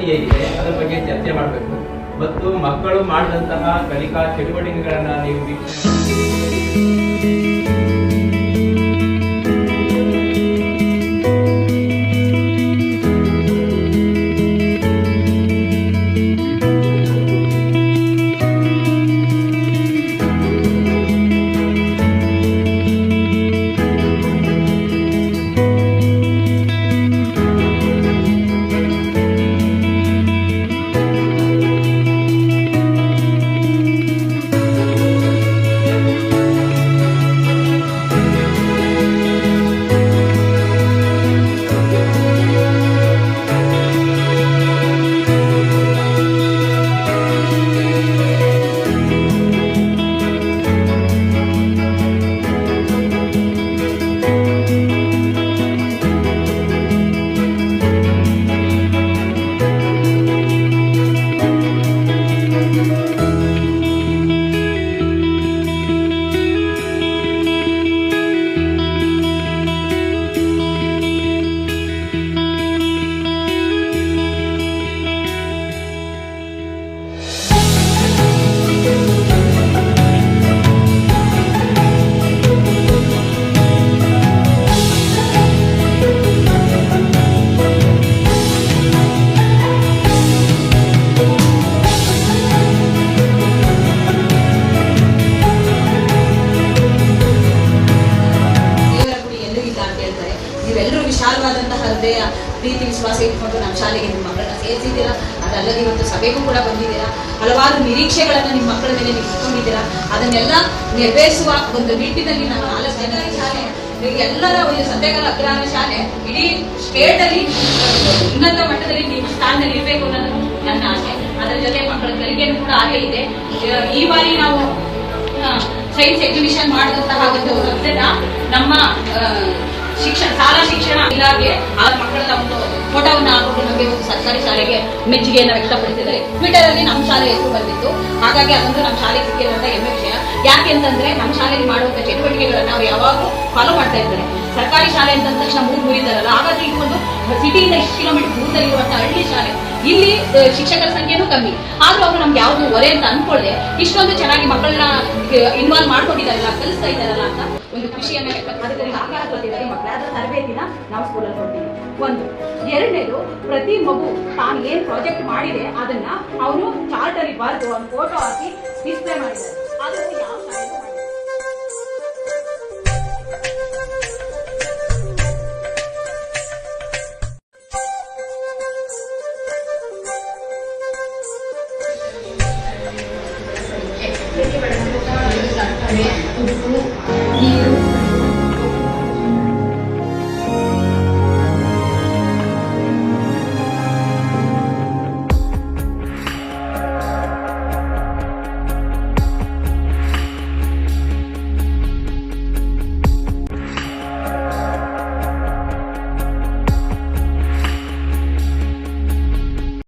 ಹೇಗಿದೆ ಅದರ ಬಗ್ಗೆ ಚರ್ಚೆ ಮಾಡಬೇಕು ಮತ್ತು ಮಕ್ಕಳು ಮಾಡಿದಂತಹ ಕಲಿಕಾ ಚಟುವಟಿಕೆಗಳನ್ನು ನೀವು ವಿಶಾಲವಾದಂತಹ ಹೃದಯ ಪ್ರೀತಿ ವಿಶ್ವಾಸ ಇಟ್ಕೊಂಡು ನಮ್ಮ ಶಾಲೆಗೆ ನಿಮ್ಮ ಮಕ್ಕಳನ್ನ ಸೇರಿಸಿದ್ದೀರಾ. ಅದಲ್ಲದೆ ಇವತ್ತು ಸಭೆಗೂ ಕೂಡ ಬಂದಿದ್ದೀರಾ. ಹಲವಾರು ನಿರೀಕ್ಷೆಗಳನ್ನು ನಿಮ್ಮ ಮಕ್ಕಳ ಮೇಲೆ ನೀವು ಇಟ್ಕೊಂಡಿದ್ದೀರಾ. ಅದನ್ನೆಲ್ಲ ನೆರವೇರಿಸುವ ಒಂದು ನಿಟ್ಟಿನಲ್ಲಿ ನಮ್ಮ 4 ಜನರ ಶಾಲೆ ಎಲ್ಲರ ಒಂದು ಸತ್ಯಕಾಲ ಅಗ್ರಹಾರ ಶಾಲೆ ಇಡೀ ಸ್ಟೇಟ್ ಅಲ್ಲಿ ಉನ್ನತ ಮಟ್ಟದಲ್ಲಿ ನಿಮ್ಮ ಸ್ಥಾನದಲ್ಲಿ ಇರಬೇಕು ಅನ್ನೋದು ನನ್ನ ಆಸೆ. ಅದರ ಜೊತೆ ಮಕ್ಕಳ ಕಲಿಕೆನೂ ಕೂಡ ಹಾಗೆ ಇದೆ. ಈ ಬಾರಿ ನಾವು ಸೈನ್ಸ್ ಎಕ್ಸಿಬಿಷನ್ ಮಾಡಿದಂತಹ ಒಂದು ನಮ್ಮ ಶಾಲಾ ಶಿಕ್ಷಣ ಇಲಾಖೆ ಆ ಮಕ್ಕಳ ಒಂದು ಫೋಟೋವನ್ನು ಹಾಕೊಂಡು ನಮಗೆ ಒಂದು ಸರ್ಕಾರಿ ಶಾಲೆಗೆ ಮೆಚ್ಚುಗೆಯನ್ನು ವ್ಯಕ್ತಪಡಿಸಿದ್ದಾರೆ. ಟ್ವಿಟರ್ ಅಲ್ಲಿ ನಮ್ಮ ಶಾಲೆ ಹೆಸರು ಬಂದಿತ್ತು. ಹಾಗಾಗಿ ಅದೊಂದು ನಮ್ಮ ಶಾಲೆಗೆ ಸಿಕ್ಕಿರುವಂತಹ ಹೆಮ್ಮೆ ವಿಷಯ. ಯಾಕೆ ಅಂತಂದ್ರೆ ನಮ್ಮ ಶಾಲೆಯಲ್ಲಿ ಮಾಡುವಂತಹ ಚಟುವಟಿಕೆಗಳನ್ನು ನಾವು ಯಾವಾಗಲೂ ಫಾಲೋ ಮಾಡ್ತಾ ಇದ್ದಾರೆ. ಸರ್ಕಾರಿ ಶಾಲೆ ಅಂತ ತಕ್ಷಣ ಮುರಿದಾರಲ್ಲ, ಹಾಗಾದ್ರೆ ಇದು ಒಂದು ಸಿಟಿಯಿಂದ ಇಷ್ಟು ಕಿಲೋಮೀಟರ್ ದೂರದಲ್ಲಿರುವಂತಹ ಹಳ್ಳಿ ಶಾಲೆ. ಇಲ್ಲಿ ಶಿಕ್ಷಕರ ಸಂಖ್ಯೆನೂ ಕಮ್ಮಿ, ಆದ್ರೂ ಅವರು ನಮ್ಗೆ ಯಾವ್ದು ಹೊರೆ ಅಂತ ಅನ್ಕೊಳ್ಳದೆ ಇಷ್ಟೊಂದು ಚೆನ್ನಾಗಿ ಮಕ್ಕಳನ್ನ ಇನ್ವಾಲ್ವ್ ಮಾಡ್ಕೊಂಡಿದ್ದಾರಲ್ಲ, ಕಲಿಸ್ತಾ ಇದ್ದಾರಲ್ಲ ಅಂತ ಒಂದು ಖುಷಿಯನ್ನ ಅದರಲ್ಲಿ ಆಕಾರ ಕೊಟ್ಟಿದ್ದಾರೆ. ಮಕ್ಕಳಾದ ತರಬೇತಿನ ನಾವು ಸ್ಕೂಲಲ್ಲಿ ಕೊಡ್ತೀವಿ. ಒಂದು ಎರಡನೇದು, ಪ್ರತಿ ಮಗು ತಾನು ಏನ್ ಪ್ರಾಜೆಕ್ಟ್ ಮಾಡಿದೆ ಅದನ್ನ ಅವನು ಚಾರ್ಟ್ ಅಲ್ಲಿ ಬರೆದು ಒಂದು ಫೋಟೋ ಹಾಕಿ ಡಿಸ್ಪ್ಲೇ ಮಾಡಿದ್ದಾರೆ. ಅದನ್ನು ಯಾವ ಶಾಲೆಗೂ ಮಾಡಿದ್ದಾರೆ. ಉಪ್ಪು